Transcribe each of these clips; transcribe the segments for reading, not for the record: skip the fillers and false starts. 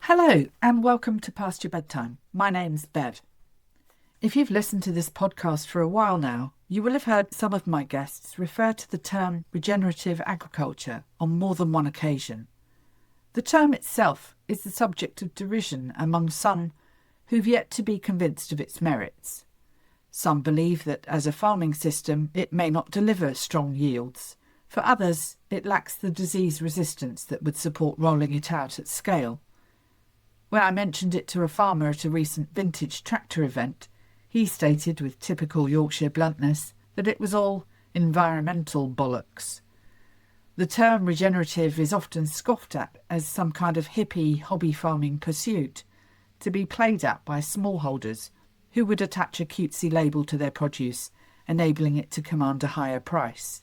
Hello and welcome to Past Your Bedtime. My name's Bev. If you've listened to this podcast for a while now, you will have heard some of my guests refer to the term regenerative agriculture on more than one occasion. The term itself is the subject of derision among some who've yet to be convinced of its merits. Some believe that as a farming system it may not deliver strong yields. For others, it lacks the disease resistance that would support rolling it out at scale. When I mentioned it to a farmer at a recent vintage tractor event, he stated with typical Yorkshire bluntness that it was all environmental bollocks. The term regenerative is often scoffed at as some kind of hippie hobby farming pursuit, to be played at by smallholders who would attach a cutesy label to their produce, enabling it to command a higher price.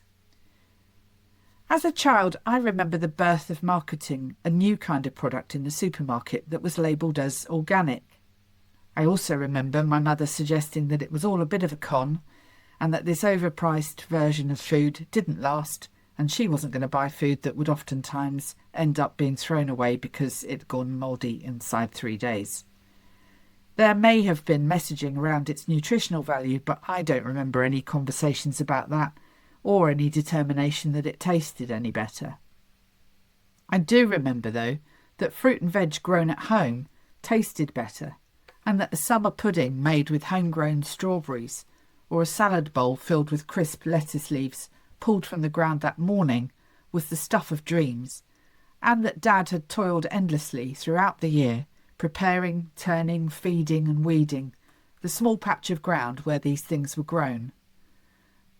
As a child, I remember the birth of marketing a new kind of product in the supermarket that was labelled as organic. I also remember my mother suggesting that it was all a bit of a con and that this overpriced version of food didn't last, and she wasn't going to buy food that would oftentimes end up being thrown away because it'd gone mouldy inside 3 days. There may have been messaging around its nutritional value, but I don't remember any conversations about that or any determination that it tasted any better. I do remember, though, that fruit and veg grown at home tasted better, and that a summer pudding made with homegrown strawberries or a salad bowl filled with crisp lettuce leaves pulled from the ground that morning was the stuff of dreams, and that Dad had toiled endlessly throughout the year, preparing, turning, feeding and weeding the small patch of ground where these things were grown.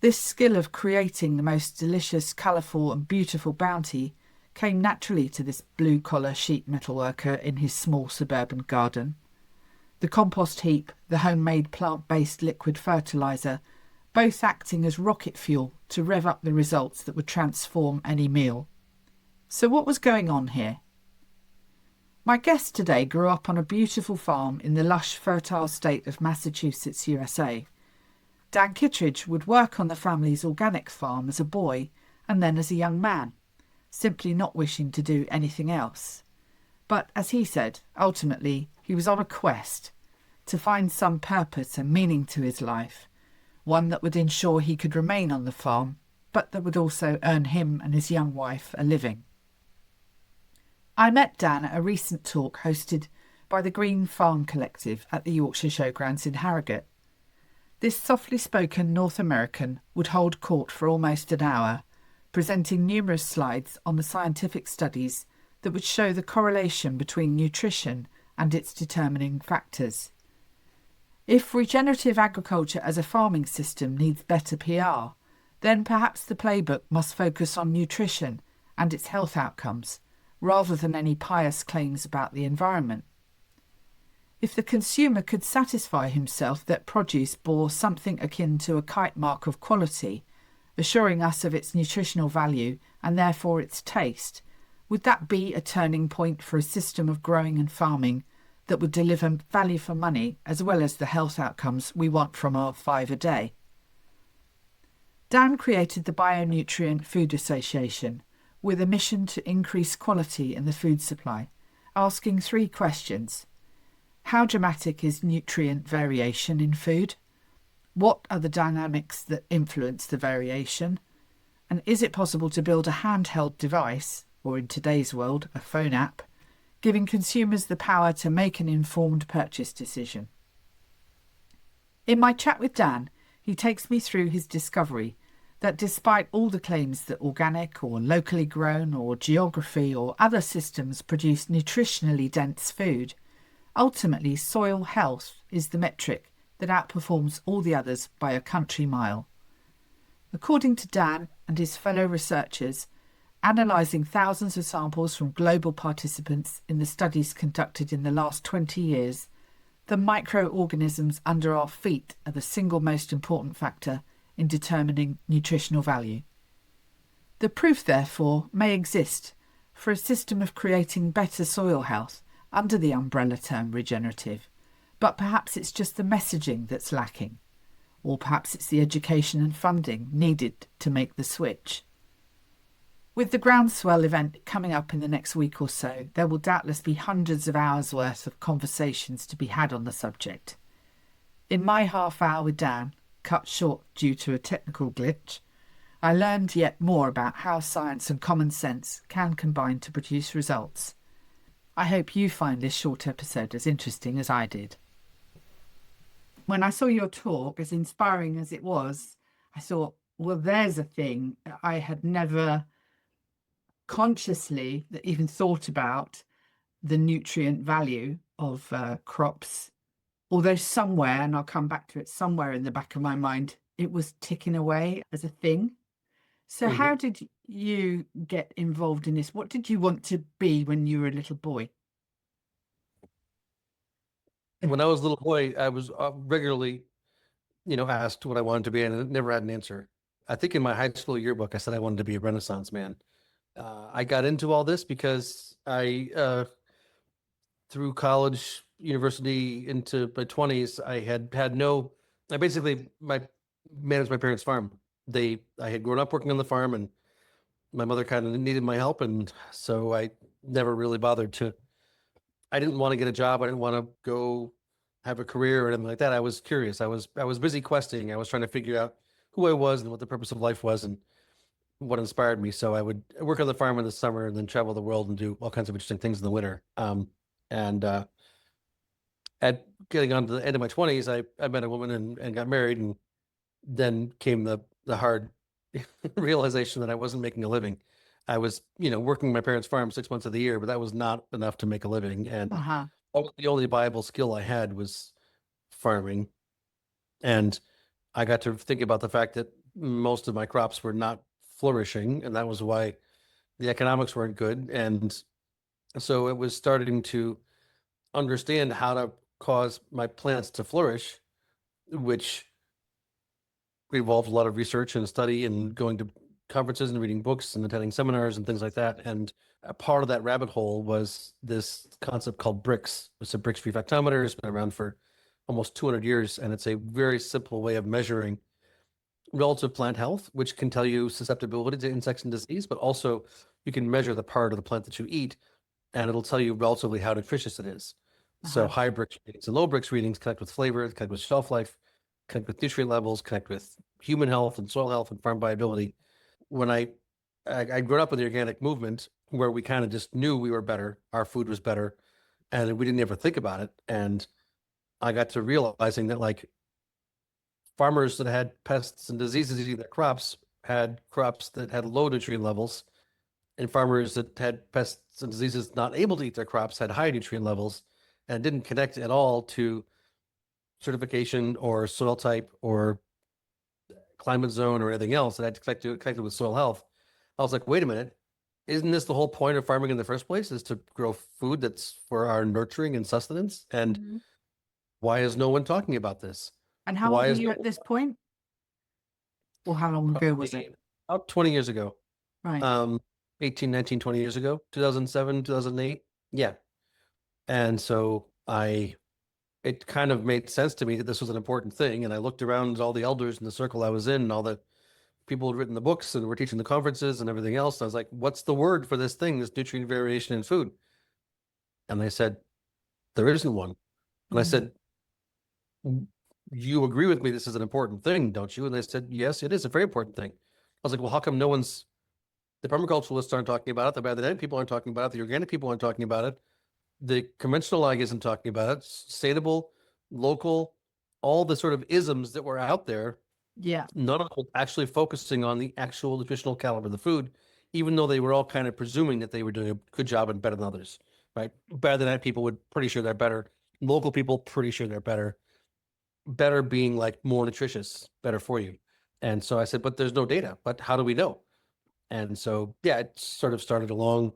This skill of creating the most delicious, colourful and beautiful bounty came naturally to this blue-collar sheet metal worker in his small suburban garden. The compost heap, the homemade plant-based liquid fertiliser, both acting as rocket fuel to rev up the results that would transform any meal. So what was going on here? My guest today grew up on a beautiful farm in the lush, fertile state of Massachusetts, USA. Dan Kittredge would work on the family's organic farm as a boy and then as a young man, simply not wishing to do anything else. But as he said, ultimately he was on a quest to find some purpose and meaning to his life, one that would ensure he could remain on the farm, but that would also earn him and his young wife a living. I met Dan at a recent talk hosted by the Green Farm Collective at the Yorkshire Showgrounds in Harrogate. This softly spoken North American would hold court for almost an hour, presenting numerous slides on the scientific studies that would show the correlation between nutrition and its determining factors. If regenerative agriculture as a farming system needs better PR, then perhaps the playbook must focus on nutrition and its health outcomes, rather than any pious claims about the environment. If the consumer could satisfy himself that produce bore something akin to a kite mark of quality, assuring us of its nutritional value and therefore its taste, would that be a turning point for a system of growing and farming that would deliver value for money as well as the health outcomes we want from our 5 a day? Dan created the Bionutrient Food Association with a mission to increase quality in the food supply, asking 3 questions. How dramatic is nutrient variation in food? What are the dynamics that influence the variation? And is it possible to build a handheld device, or in today's world, a phone app, giving consumers the power to make an informed purchase decision? In my chat with Dan, he takes me through his discovery that despite all the claims that organic or locally grown or geography or other systems produce nutritionally dense food, ultimately soil health is the metric that outperforms all the others by a country mile. According to Dan and his fellow researchers, analysing thousands of samples from global participants in the studies conducted in the last 20 years, the microorganisms under our feet are the single most important factor in determining nutritional value. The proof, therefore, may exist for a system of creating better soil health under the umbrella term regenerative, but perhaps it's just the messaging that's lacking, or perhaps it's the education and funding needed to make the switch. With the groundswell event coming up in the next week or so, there will doubtless be hundreds of hours worth of conversations to be had on the subject. In my half hour with Dan, cut short due to a technical glitch, I learned yet more about how science and common sense can combine to produce results. I hope you find this short episode as interesting as I did. When I saw your talk, as inspiring as it was, I thought, well, there's a thing that I had never consciously even thought about, the nutrient value of crops. Although somewhere, and I'll come back to it, somewhere in the back of my mind, it was ticking away as a thing. So how did you get involved in this? What did you want to be when you were a little boy? When I was a little boy, I was regularly, asked what I wanted to be, and I never had an answer. I think in my high school yearbook, I said I wanted to be a Renaissance man. I got into all this because through college, university, into my 20s, I basically managed my parents' farm. I had grown up working on the farm, and my mother kind of needed my help, and so I never really bothered to. I didn't want to get a job. I didn't want to go have a career or anything like that. I was curious. I was busy questing. I was trying to figure out who I was and what the purpose of life was and what inspired me. So I would work on the farm in the summer and then travel the world and do all kinds of interesting things in the winter. And at getting on to the end of my 20s, I met a woman and got married, and then came the hard realization that I wasn't making a living. I was, working my parents' farm 6 months of the year, but that was not enough to make a living. And Uh-huh. the only viable skill I had was farming. And I got to think about the fact that most of my crops were not flourishing, and that was why the economics weren't good. And so it was starting to understand how to cause my plants to flourish, which involved a lot of research and study and going to conferences and reading books and attending seminars and things like that. And a part of that rabbit hole was this concept called BRICS. It's a bricks refractometer. It's been around for almost 200 years, and it's a very simple way of measuring relative plant health, which can tell you susceptibility to insects and disease, but also you can measure the part of the plant that you eat, and it'll tell you relatively how nutritious it is. So Uh-huh. high bricks readings and low bricks readings connect with flavor, connect with shelf life, connect with nutrient levels, connect with human health and soil health and farm viability. When I grew up in the organic movement, where we kind of just knew we were better, our food was better, and we didn't ever think about it. And I got to realizing that, like, farmers that had pests and diseases eating their crops had crops that had low nutrient levels, and farmers that had pests and diseases not able to eat their crops had high nutrient levels, and didn't connect at all to certification or soil type or climate zone or anything else that had to connect with soil health. I was like, wait a minute, isn't this the whole point of farming in the first place, is to grow food that's for our nurturing and sustenance? And Mhm. why is no one talking about this? And how Why old are is you no at this point? Or how long ago was it? about 20 years ago, Right. um, 18, 19, 20 years ago, 2007, 2008. Yeah. And so it kind of made sense to me that this was an important thing. And I looked around at all the elders in the circle I was in, and all the people who'd written the books and were teaching the conferences and everything else. And I was like, what's the word for this thing, this nutrient variation in food? And they said, there isn't one. And I Mm. said, you agree with me this is an important thing, don't you? And they said, yes, it is a very important thing. I was like, well, how come the permaculturalists aren't talking about it, the biodynamic people aren't talking about it, the organic people aren't talking about it, the conventional ag isn't talking about it, sustainable, local, all the sort of isms that were out there, Yeah. none of them actually focusing on the actual nutritional caliber of the food, even though they were all kind of presuming that they were doing a good job and better than others, right? Biodynamic people would pretty sure they're better. Local people pretty sure they're better. Better being like more nutritious, better for you. And so I said, but there's no data. But how do we know? And so, yeah, it sort of started along.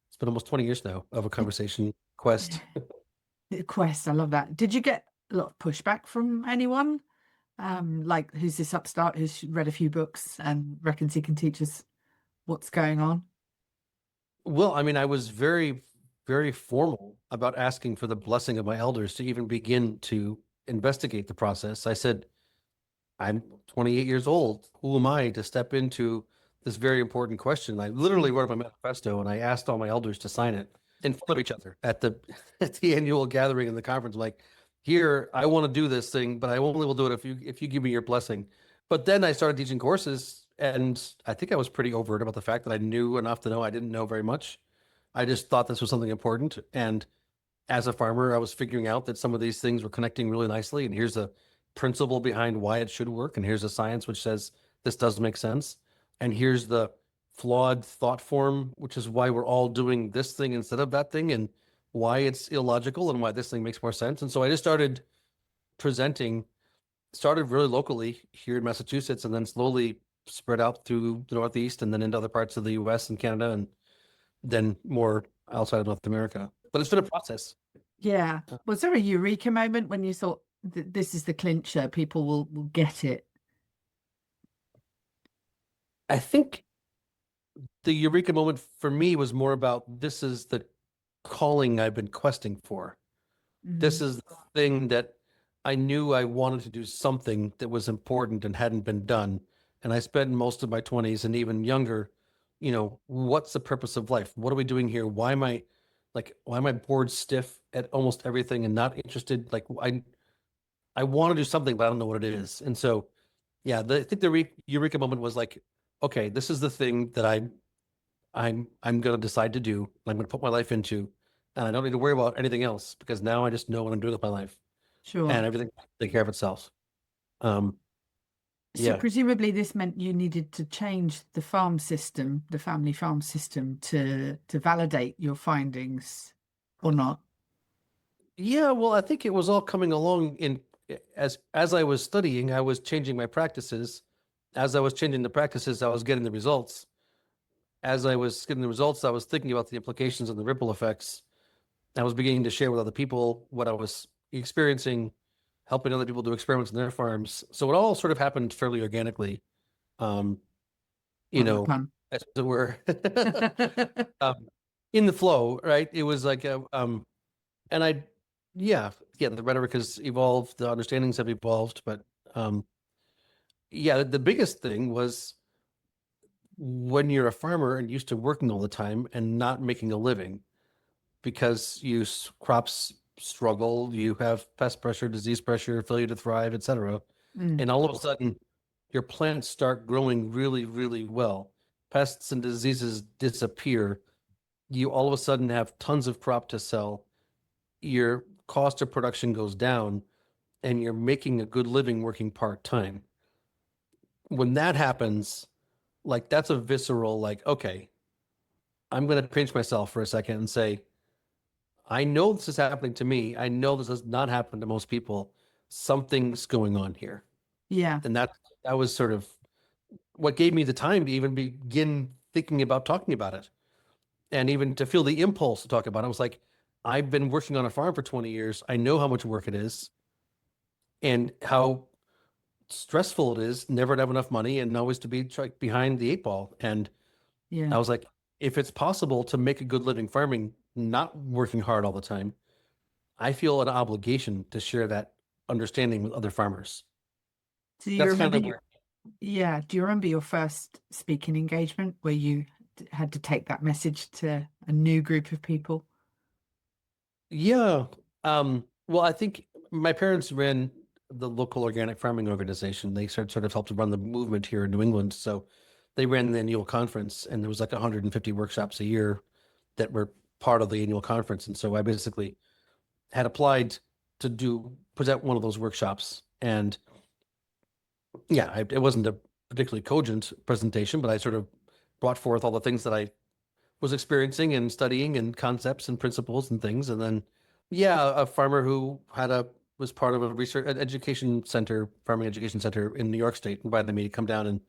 It's been almost 20 years now of a conversation quest. The quest, I love that. Did you get a lot of pushback from anyone? Like who's this upstart who's read a few books and reckons he can teach us what's going on? Well, I mean, I was very, very formal about asking for the blessing of my elders to even begin to investigate the process. I said, I'm 28 years old. Who am I to step into this very important question. I literally wrote up my manifesto and I asked all my elders to sign it in front of each other at the at the annual gathering in the conference. I'm like, here, I want to do this thing, but I only will do it if you give me your blessing. But then I started teaching courses, and I think I was pretty overt about the fact that I knew enough to know I didn't know very much. I just thought this was something important. And as a farmer, I was figuring out that some of these things were connecting really nicely. And here's a principle behind why it should work. And here's a science which says this does make sense. And here's the flawed thought form, which is why we're all doing this thing instead of that thing, and why it's illogical and why this thing makes more sense. And so I just started presenting, started really locally here in Massachusetts, and then slowly spread out through the Northeast and then into other parts of the US and Canada, and then more outside of North America. But it's been a process. Yeah. Was there a eureka moment when you thought this is the clincher, people will get it? I think the eureka moment for me was more about this is the calling I've been questing for. This is the thing that I knew I wanted to do something that was important and hadn't been done. And I spent most of my 20s and even younger, what's the purpose of life? What are we doing here? Why am I bored stiff at almost everything and not interested? Like I want to do something, but I don't know what it is. And so, yeah, I think the eureka moment was like, okay, this is the thing that I'm going to decide to do. I'm going to put my life into, and I don't need to worry about anything else because now I just know what I'm doing with my life, Sure. and everything will take care of itself. So Yeah. presumably this meant you needed to change the farm system, the family farm system, to validate your findings, or not? Yeah, well, I think it was all coming along as I was studying, I was changing my practices. As I was changing the practices, I was getting the results. As I was getting the results, I was thinking about the implications and the ripple effects. I was beginning to share with other people what I was experiencing, helping other people do experiments on their farms. So it all sort of happened fairly organically, um, Pun. as it were, um, in the flow, right? It was like, and the rhetoric has evolved, the understandings have evolved, but the biggest thing was when you're a farmer and used to working all the time and not making a living because crops struggle, you have pest pressure, disease pressure, failure to thrive, etc. And all of a sudden, your plants start growing really, really well. Pests and diseases disappear. You all of a sudden have tons of crop to sell. Your cost of production goes down, and you're making a good living working part-time. When that happens, like that's a visceral, like, okay, I'm going to pinch myself for a second and say, I know this is happening to me. I know this does not happen to most people. Something's going on here. Yeah. And that was sort of what gave me the time to even begin thinking about talking about it. And even to feel the impulse to talk about it. I was like, I've been working on a farm for 20 years. I know how much work it is and how stressful it is never to have enough money and always to be behind the eight ball. And Yeah. I was like, if it's possible to make a good living farming, not working hard all the time, I feel an obligation to share that understanding with other farmers. Do you That's remember kind of do you remember your first speaking engagement where you had to take that message to a new group of people? Yeah. Well, I think my parents ran the local organic farming organization. They sort of helped run the movement here in New England. So they ran the annual conference, and there was like 150 workshops a year that were part of the annual conference. And so I basically had applied to present one of those workshops. And yeah, it wasn't a particularly cogent presentation, but I sort of brought forth all the things that I was experiencing and studying and concepts and principles and things. And then, a farmer who was part of a an education center, farming education center in New York State, invited me to come down and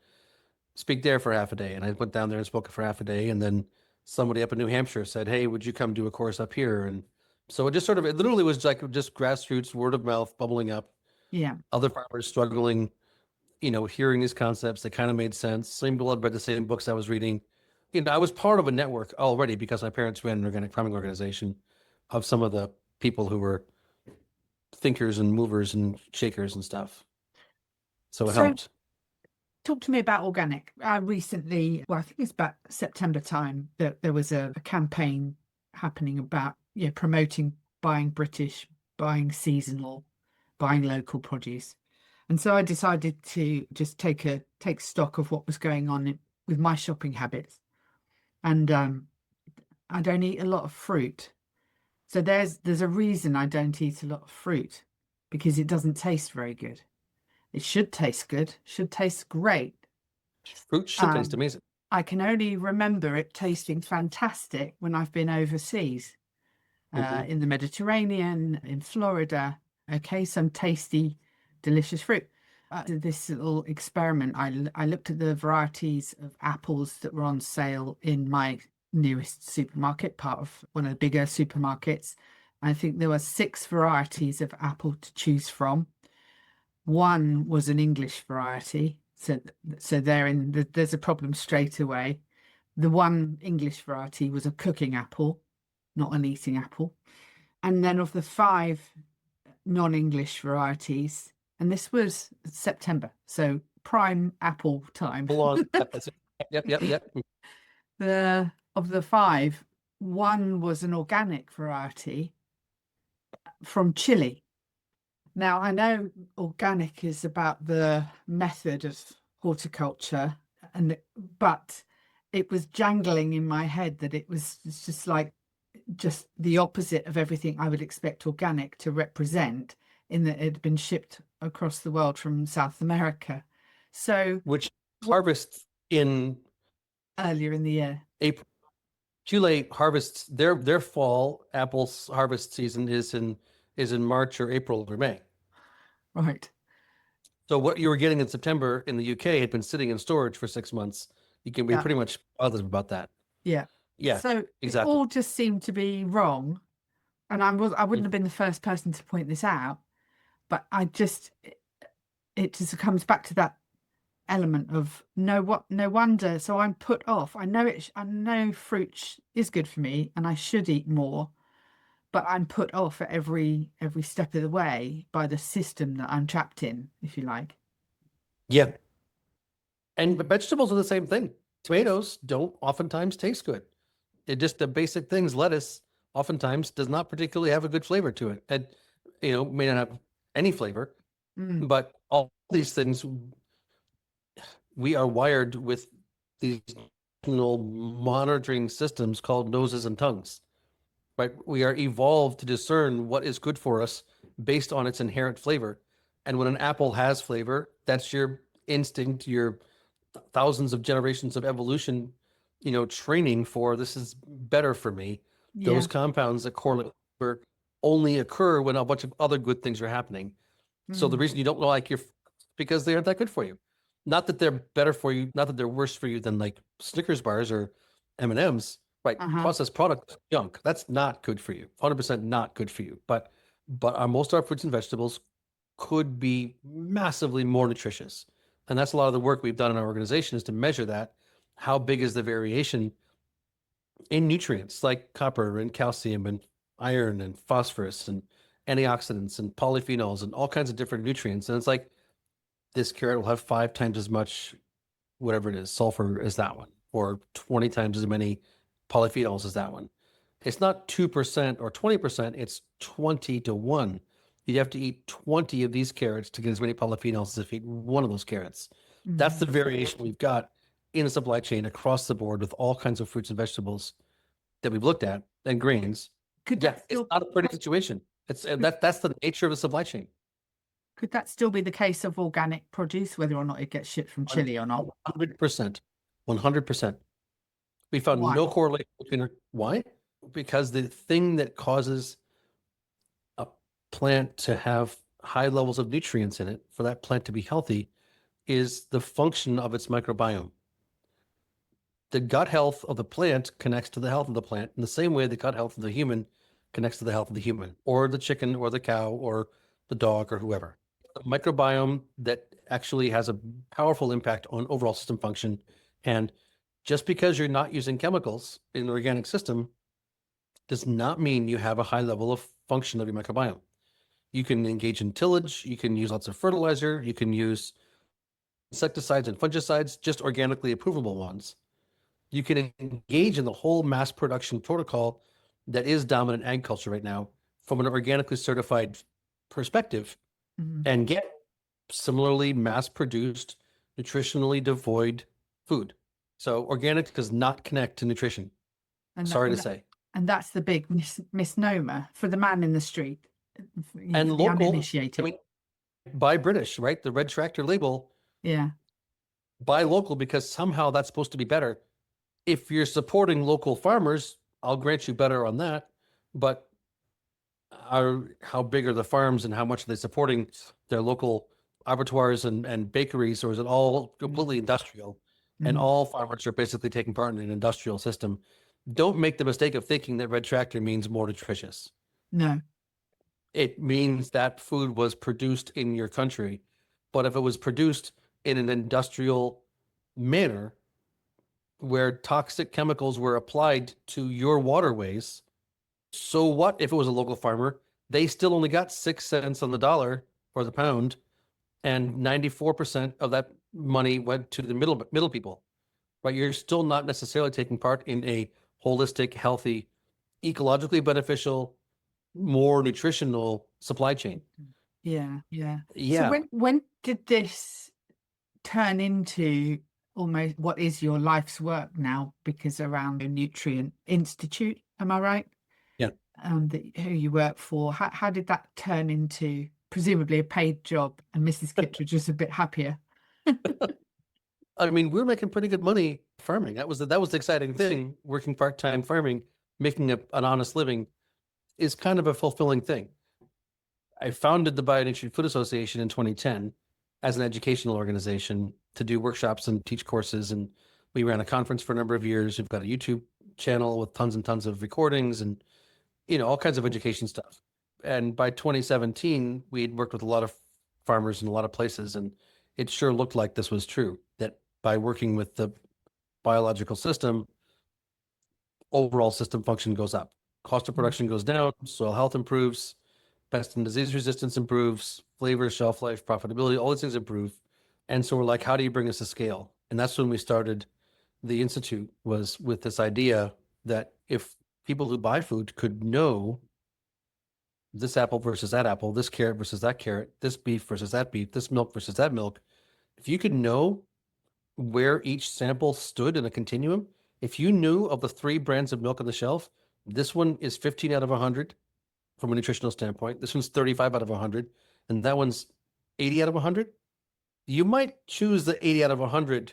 speak there for half a day. And I went down there and spoke for half a day. And then somebody up in New Hampshire said, "Hey, would you come do a course up here?" And so it literally was like just grassroots, word of mouth, bubbling up. Yeah. Other farmers struggling, hearing these concepts that kind of made sense. Same people had read the same books I was reading. I was part of a network already because my parents ran an organic farming organization of some of the people who were thinkers and movers and shakers and stuff. So it helped. Talk to me about organic. I recently, well, I think it's about September time, that there was a campaign happening about promoting buying British, buying seasonal, buying local produce. And so I decided to just take stock of what was going on with my shopping habits. And I don't eat a lot of fruit. So there's a reason I don't eat a lot of fruit, because it doesn't taste very good. It should taste good, should taste great. Fruit should taste Um, amazing. I can only remember it tasting fantastic when I've been overseas, Hmm. in the Mediterranean, in Florida. Okay, some tasty, delicious fruit. Did this little experiment. I looked at the varieties of apples that were on sale in my nearest supermarket, part of one of the bigger supermarkets. I think there were 6 varieties of apple to choose from. One was an English variety, so there's a problem straight away. The one English variety was a cooking apple, not an eating apple. And then of the 5 non-English varieties, and this was September, so prime apple time. Full on. Yep, yep, yep. The of the 5, one was an organic variety from Chile. Now, I know organic is about the method of horticulture, but it was jangling in my head that it's just like just the opposite of everything I would expect organic to represent, in that it had been shipped across the world from South America. So Which harvests in earlier in the year. April. Chile harvests their fall apples harvest season is in March or April or May. Right. So what you were getting in September in the UK had been sitting in storage for 6 months. You can be Yeah. pretty much positive about that. Yeah. Yeah, So it exactly. all just seemed to be wrong. And I wouldn't have been the first person to point this out, but it just comes back to that element of no wonder. So I'm put off. I know fruit is good for me and I should eat more, but I'm put off at every step of the way by the system that I'm trapped in, if you like. Yeah. And vegetables are the same thing. Tomatoes don't oftentimes taste good. It just the basic things, lettuce oftentimes does not particularly have a good flavor to it. And may not have any flavor, Mm, but all these things we are wired with these monitoring systems called noses and tongues, right? We are evolved to discern what is good for us based on its inherent flavor. And when an apple has flavor, that's your instinct, your thousands of generations of evolution, training for this is better for me. Those yeah. compounds that correlate with flavor only occur when a bunch of other good things are happening. So the Mm, reason you don't like your because they aren't that good for you. Not that they're better for you, not that they're worse for you than like Snickers bars or M&Ms, right? uh-huh. Processed product junk. That's not good for you. 100% not good for you. But most of our fruits and vegetables could be massively more nutritious. And that's a lot of the work we've done in our organization is to measure that. How big is the variation in nutrients like copper and calcium and iron and phosphorus and antioxidants and polyphenols and all kinds of different nutrients. And it's like this carrot will have 5 times as much, whatever it is, sulfur as that one, or 20 times as many polyphenols as that one. It's not 2% or 20%, it's 20 to 1. You have to eat 20 of these carrots to get as many polyphenols as if you eat one of those carrots. That's Mm. the variation we've got in the supply chain across the board with all kinds of fruits and vegetables that we've looked at and grains. Could Yeah, that it's still not a pretty situation. It's could, that's the nature of the supply chain. could that still be the case of organic produce, whether or not it gets shipped from Chile or not? 100%. 100%. We found Why? no correlation between why? Because the thing that causes a plant to have high levels of nutrients in it, for that plant to be healthy, is the function of its microbiome. The gut health of the plant connects to the health of the plant in the same way the gut health of the human connects to the health of the human, or the chicken, or the cow, or the dog, or whoever. A microbiome that actually has a powerful impact on overall system function. And just because you're not using chemicals in the organic system does not mean you have a high level of function of your microbiome. You can engage in tillage, you can use lots of fertilizer, you can use insecticides and fungicides, just organically approvable ones. You can engage in the whole mass production protocol that is dominant agriculture right now from an organically certified perspective and get similarly mass produced, nutritionally devoid food. So organic does not connect to nutrition. And Sorry to say. and that's the big misnomer for the man in the street, And the local, uninitiated. I mean, buy British, right? The red tractor label, Yeah. buy local because somehow that's supposed to be better. If you're supporting local farmers, I'll grant you better on that. But how big are the farms and how much are they supporting their local abattoirs and bakeries, or is it all completely industrial? And all farmers are basically taking part in an industrial system. Don't make the mistake of thinking that red tractor means more nutritious. No. It means that food was produced in your country. But if it was produced in an industrial manner where toxic chemicals were applied to your waterways, so what if it was a local farmer? They still only got 6 cents on the dollar or the pound, and 94% of that money went to the middle people. Right? You're still not necessarily taking part in a holistic, healthy, ecologically beneficial, more nutritional supply chain. Yeah, yeah. So Yeah. when did this turn into almost what is your life's work now? Because around the Nutrient Institute, am I right? Yeah. Who you work for, how did that turn into presumably a paid job and Mrs. Kittredge was a bit happier? I mean, we're making pretty good money farming. That was the exciting thing. Working part-time farming, making an honest living is kind of a fulfilling thing. I founded the Bionutrient Food Association in 2010 as an educational organization to do workshops and teach courses. And we ran a conference for a number of years. We've got a YouTube channel with tons and tons of recordings and, all kinds of education stuff. And by 2017, we had worked with a lot of farmers in a lot of places. And it sure looked like this was true, that by working with the biological system, overall system function goes up. Cost of production goes down, soil health improves, pest and disease resistance improves, flavor, shelf life, profitability, all these things improve. And so we're like, how do you bring this to scale? And that's when we started the Institute, was with this idea that if people who buy food could know this apple versus that apple, this carrot versus that carrot, this beef versus that beef, this milk versus that milk, if you could know where each sample stood in a continuum, if you knew of the 3 brands of milk on the shelf, this one is 15 out of 100 from a nutritional standpoint, this one's 35 out of 100, and that one's 80 out of 100, you might choose the 80 out of 100,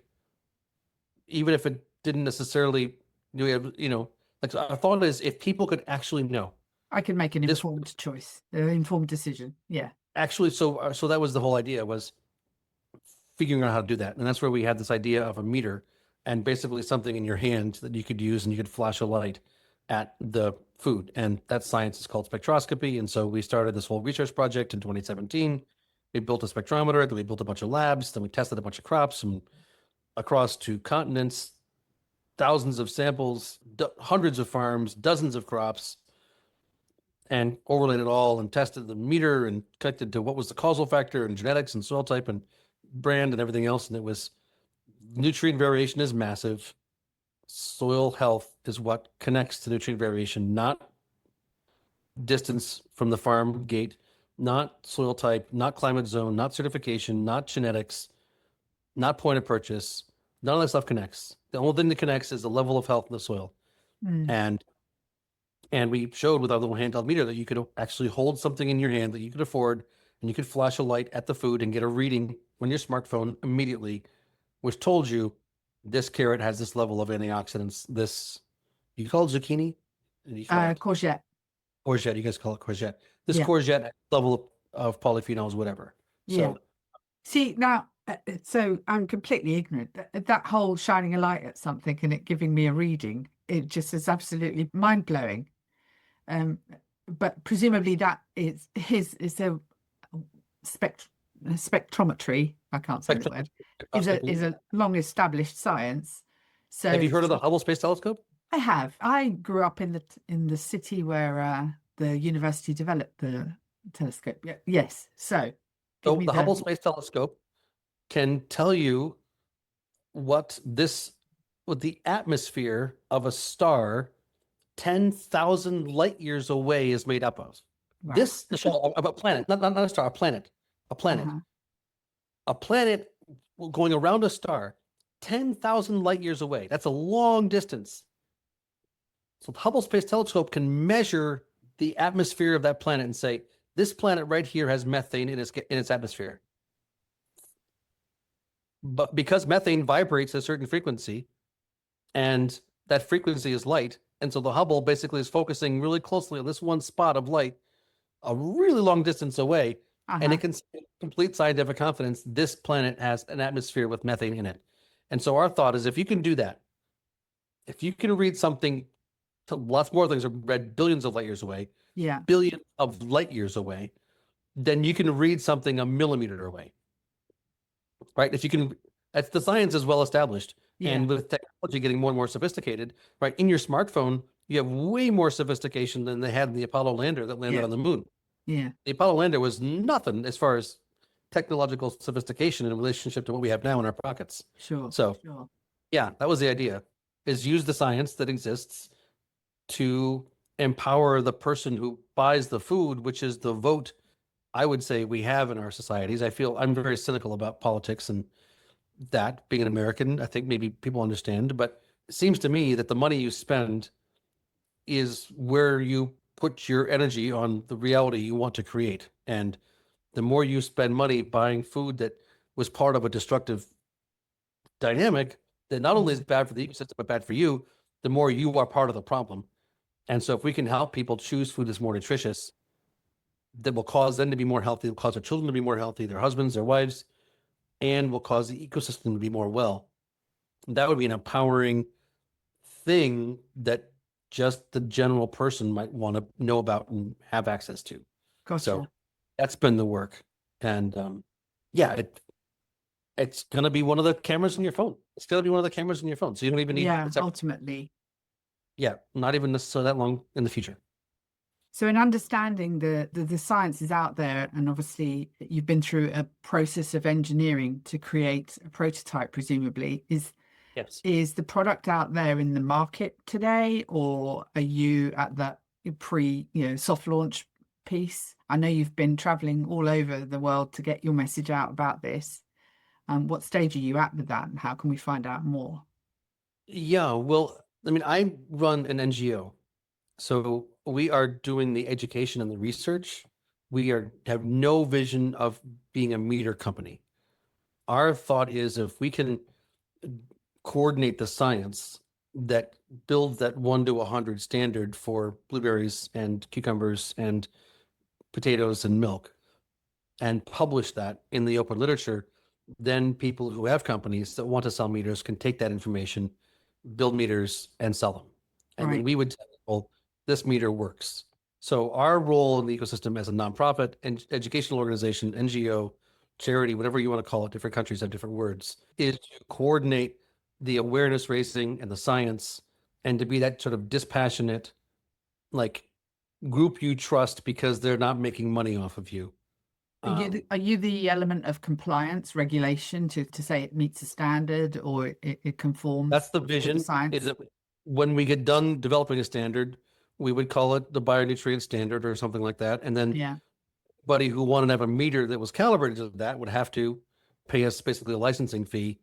even if it didn't necessarily, like our thought is if people could actually know. I could make an informed choice, an informed decision. Yeah. Actually, so that was the whole idea, was figuring out how to do that. And that's where we had this idea of a meter and basically something in your hand that you could use and you could flash a light at the food. And that science is called spectroscopy. And so we started this whole research project in 2017. We built a spectrometer, then we built a bunch of labs, then we tested a bunch of crops from across 2 continents, thousands of samples, hundreds of farms, dozens of crops, and overlaid it all and tested the meter and connected to what was the causal factor and genetics and soil type and brand and everything else. And it was nutrient variation is massive. Soil health is what connects to nutrient variation, not distance from the farm gate, not soil type, not climate zone, not certification, not genetics, not point of purchase. None of that stuff connects. The only thing that connects is the level of health in the soil. And we showed with our little handheld meter that you could actually hold something in your hand that you could afford, and you could flash a light at the food and get a reading on your smartphone immediately, which told you this carrot has this level of antioxidants. This, you call it zucchini? Courgette. Courgette, you guys call it courgette. This Yeah. courgette level of polyphenols, whatever. Yeah. So See, now, so I'm completely ignorant. That whole shining a light at something and it giving me a reading, it just is absolutely mind-blowing. But presumably that is a spectrometry, I can't say the word, is a long-established science. So have you heard of the Hubble Space Telescope? I have. I grew up in the city where the university developed the telescope. Yes. So the Hubble Space Telescope can tell you what the atmosphere of a star 10,000 light years away is made up of. Wow. This of a planet, not a star, a planet, a planet, Uh-huh. a planet going around a star 10,000 light years away. That's a long distance. So the Hubble Space Telescope can measure the atmosphere of that planet and say, this planet right here has methane in its atmosphere. But because methane vibrates at a certain frequency, and that frequency is light, and so the Hubble basically is focusing really closely on this one spot of light, a really long distance away, and it can say with complete scientific confidence this planet has an atmosphere with methane in it. And so our thought is, if you can do that, if you can read something, lots more things are read billions of light years away, Yeah. billions of light years away, then you can read something a millimeter away, right? If you can, that's the science is well established. Yeah. And with technology getting more and more sophisticated, right? In your smartphone, you have way more sophistication than they had in the Apollo lander that landed Yeah. on the moon. Yeah. The Apollo lander was nothing as far as technological sophistication in relationship to what we have now in our pockets. Sure. So, Sure. yeah, that was the idea, is use the science that exists to empower the person who buys the food, which is the vote I would say we have in our societies. I'm very cynical about politics and that being an American, I think maybe people understand, but it seems to me that the money you spend is where you put your energy on the reality you want to create. And the more you spend money buying food that was part of a destructive dynamic that not only is bad for the ecosystem, but bad for you, the more you are part of the problem. And so if we can help people choose food that's more nutritious, that will cause them to be more healthy, will cause their children to be more healthy, their husbands, their wives, and will cause the ecosystem to be more well. That would be an empowering thing that just the general person might want to know about and have access to. Gotcha. So that's been the work. And yeah, it's going to be one of the cameras in your phone. It's going to be one of the cameras in your phone. So you don't even need, ultimately. Yeah, not even necessarily that long in the future. So in understanding the science is out there, and obviously you've been through a process of engineering to create a prototype, presumably, Yes. is the product out there in the market today, or are you at that soft launch piece? I know you've been traveling all over the world to get your message out about this. What stage are you at with that, and how can we find out more? Yeah, well, I mean, I run an NGO. So we are doing the education and the research. We have no vision of being a meter company. Our thought is, if we can coordinate the science that builds that 1 to 100 standard for blueberries and cucumbers and potatoes and milk, and publish that in the open literature, then people who have companies that want to sell meters can take that information, build meters, and sell them. And then Right. we would tell people, this meter works. So our role in the ecosystem as a nonprofit and educational organization, NGO, charity, whatever you want to call it, different countries have different words, is to coordinate the awareness raising and the science, and to be that sort of dispassionate, like, group you trust because they're not making money off of you. Are you the element of compliance regulation to say it meets a standard, or it conforms? That's the to vision. science? Is that when we get done developing a standard, we would call it the bionutrient standard or something like that. And then Yeah. anybody who wanted to have a meter that was calibrated to that would have to pay us basically a licensing fee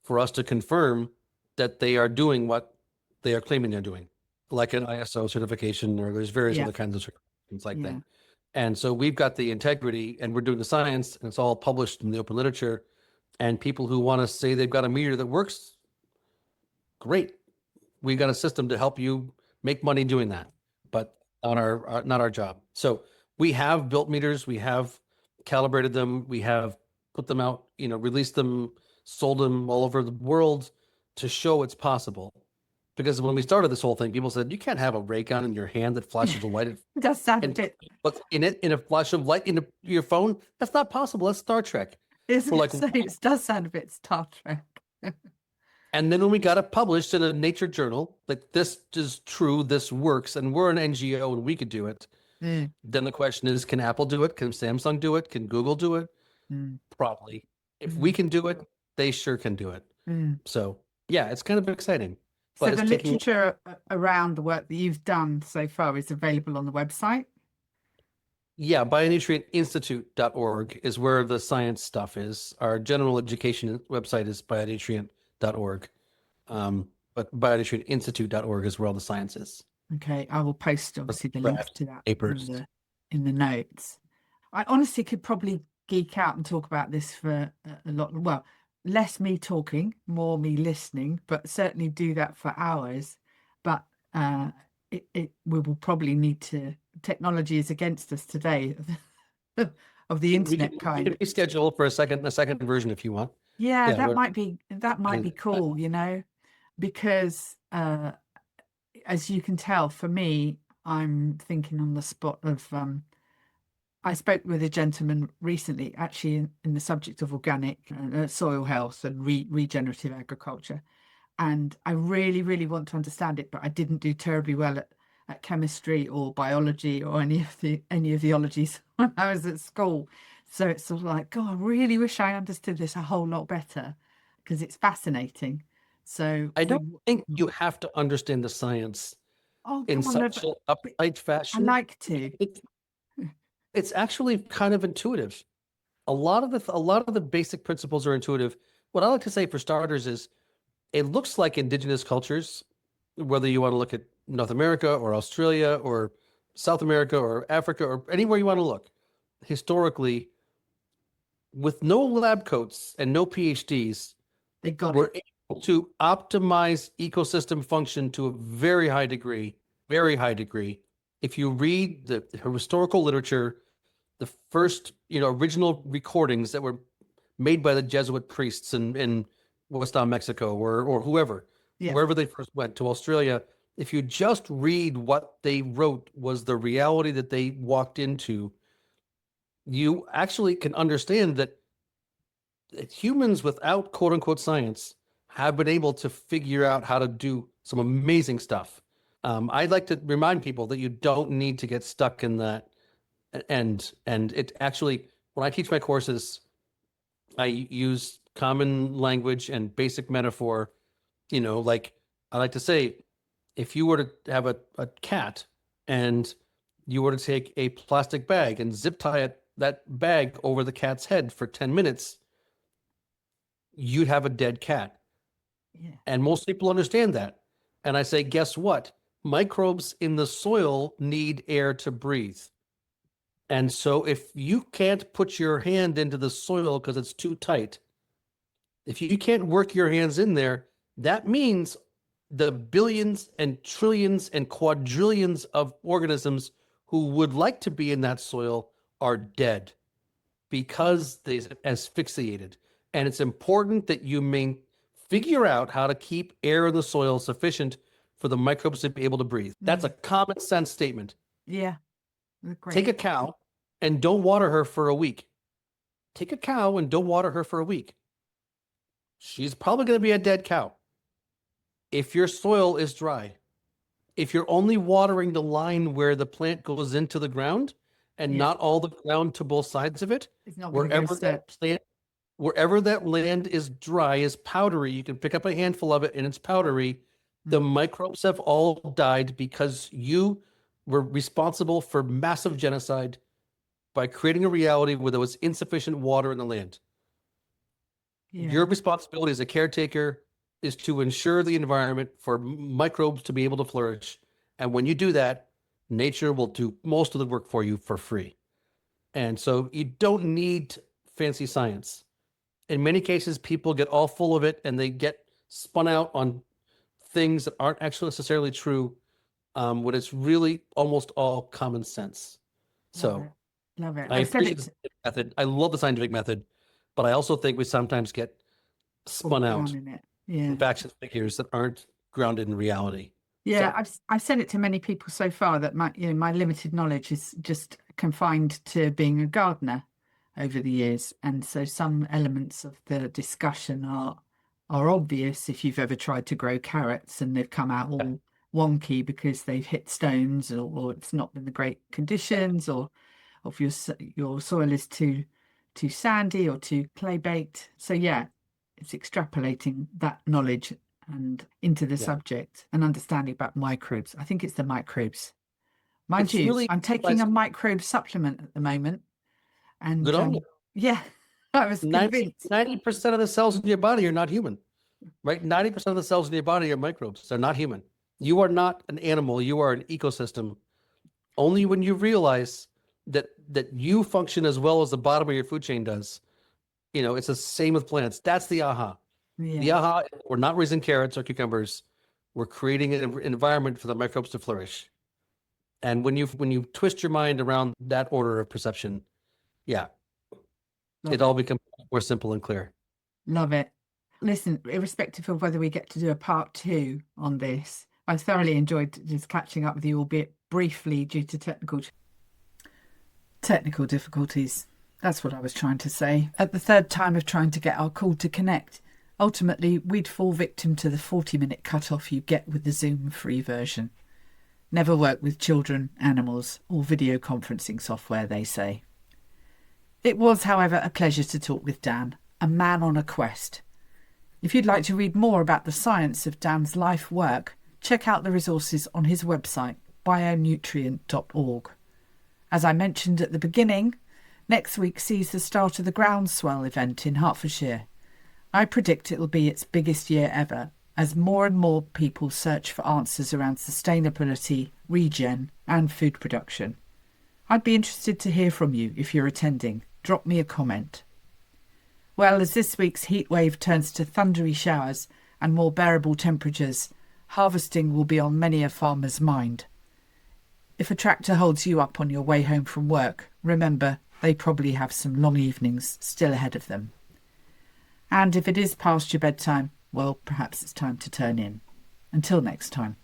for us to confirm that they are doing what they are claiming they're doing, like an ISO certification, or there's various Yeah. other kinds of certifications like Yeah. that. And so we've got the integrity, and we're doing the science, and it's all published in the open literature. And people who want to say they've got a meter that works, great. We got a system to help you make money doing that, but not our job. So we have built meters, we have calibrated them, we have put them out, released them, sold them all over the world to show it's possible. Because when we started this whole thing, people said, you can't have a ray gun in your hand that flashes a light. It does sound a And bit. what's in it, in a flash of light in your phone? That's not possible. That's Star Trek. It's We're like, it does sound a bit Star Trek. and then when we got it published in a nature journal, like, this is true, this works, and we're an NGO and we could do it. Mm. Then the question is, can Apple do it? Can Samsung do it? Can Google do it? Mm. Probably. If we can do it, they sure can do it. Mm. So yeah, it's kind of exciting, So but the it's taking. literature around the work that you've done so far is available on the website? Yeah, bionutrientinstitute.org is where the science stuff is. Our general education website is bionutrient.org. But bionutrieninstitute.org is where all the science is. Okay, I will post obviously the link Draft to that papers. in the notes. I honestly could probably geek out and talk about this for a lot. Well, less me talking, more me listening, but certainly do that for hours. But we will probably need to. Technology is against us today, of the internet We kind. can reschedule for a second version if you want. Yeah, Yeah, that might be cool, you know, because as you can tell, for me, I'm thinking on the spot of I spoke with a gentleman recently, actually in the subject of organic soil health and regenerative agriculture. And I really, really want to understand it, but I didn't do terribly well at chemistry or biology or any of the ologies when I was at school. So it's sort of like, God, I really wish I understood this a whole lot better because it's fascinating. So I we, don't think you have to understand the science oh, in come on, no, such an uptight I fashion. like to. It, it's actually kind of intuitive. A lot of the basic principles are intuitive. What I like to say for starters is it looks like indigenous cultures, whether you want to look at North America or Australia or South America or Africa or anywhere you want to look, historically, with no lab coats and no PhDs, They got we're it. able to optimize ecosystem function to a very high degree, very high degree. If you read the historical literature, the first, original recordings that were made by the Jesuit priests in Western Mexico or whoever, Yeah. wherever they first went to Australia, if you just read what they wrote was the reality that they walked into, you actually can understand that humans without quote unquote science have been able to figure out how to do some amazing stuff. I'd like to remind people that you don't need to get stuck in that. And it actually, when I teach my courses, I use common language and basic metaphor. Like I like to say, if you were to have a cat and you were to take a plastic bag and zip tie that bag over the cat's head for 10 minutes, you'd have a dead cat. Yeah. And most people understand that. And I say, guess what? Microbes in the soil need air to breathe. And so if you can't put your hand into the soil because it's too tight, if you can't work your hands in there, that means the billions and trillions and quadrillions of organisms who would like to be in that soil are dead because they asphyxiated. And it's important that you figure out how to keep air in the soil sufficient for the microbes to be able to breathe. That's a common sense statement. Yeah. Great. Take a cow and don't water her for a week. Take a cow and don't water her for a week. She's probably going to be a dead cow. If your soil is dry, if you're only watering the line where the plant goes into the ground and Yeah. not all the ground to both sides of it, It's not going to go wherever that land is dry, is powdery, you can pick up a handful of it and it's powdery. The microbes have all died because you were responsible for massive genocide by creating a reality where there was insufficient water in the land. Yeah. Your responsibility as a caretaker is to ensure the environment for microbes to be able to flourish. And when you do that, nature will do most of the work for you for free. And so you don't need fancy science. In many cases, people get all full of it and they get spun out on things that aren't actually necessarily true, when it's really almost all common sense. Love So it. Love it. I I've said appreciate the it scientific method. I love the scientific method, but I also think we sometimes get spun out in it. Yeah. in facts and figures that aren't grounded in reality. Yeah, So, I've said it to many people so far that my limited knowledge is just confined to being a gardener over the years, and so some elements of the discussion are obvious if you've ever tried to grow carrots and they've come out all wonky because they've hit stones or it's not been the great conditions or if your soil is too too sandy or too clay-baked. So yeah, it's extrapolating that knowledge and into the subject and understanding about microbes. I think it's the microbes. Mind It's you, really I'm taking a microbe supplement at the moment. And good on you. yeah, I was 90, convinced. 90% of the cells in your body are not human, right? 90% of the cells in your body are microbes. They're not human. You are not an animal. You are an ecosystem. Only when you realize that you function as well as the bottom of your food chain does. It's the same with plants. That's the aha. The Yeah, aha, we're not raising carrots or cucumbers. We're creating an environment for the microbes to flourish. And when you twist your mind around that order of perception, yeah, it all becomes more simple and clear. love it. Listen, irrespective of whether we get to do a part 2 on this, I thoroughly enjoyed just catching up with you, albeit briefly due to technical difficulties. That's what I was trying to say. At the third time of trying to get our call to connect, ultimately we'd fall victim to the 40-minute cut-off you get with the Zoom free version. Never work with children, animals, or video conferencing software, they say. It was, however, a pleasure to talk with Dan, a man on a quest. If you'd like to read more about the science of Dan's life work, check out the resources on his website, bionutrient.org. As I mentioned at the beginning, next week sees the start of the Groundswell event in Hertfordshire. I predict it'll be its biggest year ever, as more and more people search for answers around sustainability, regen, and food production. I'd be interested to hear from you if you're attending. Drop me a comment. Well, as this week's heatwave turns to thundery showers and more bearable temperatures, harvesting will be on many a farmer's mind. If a tractor holds you up on your way home from work, remember they probably have some long evenings still ahead of them. And if it is past your bedtime, well, perhaps it's time to turn in. Until next time.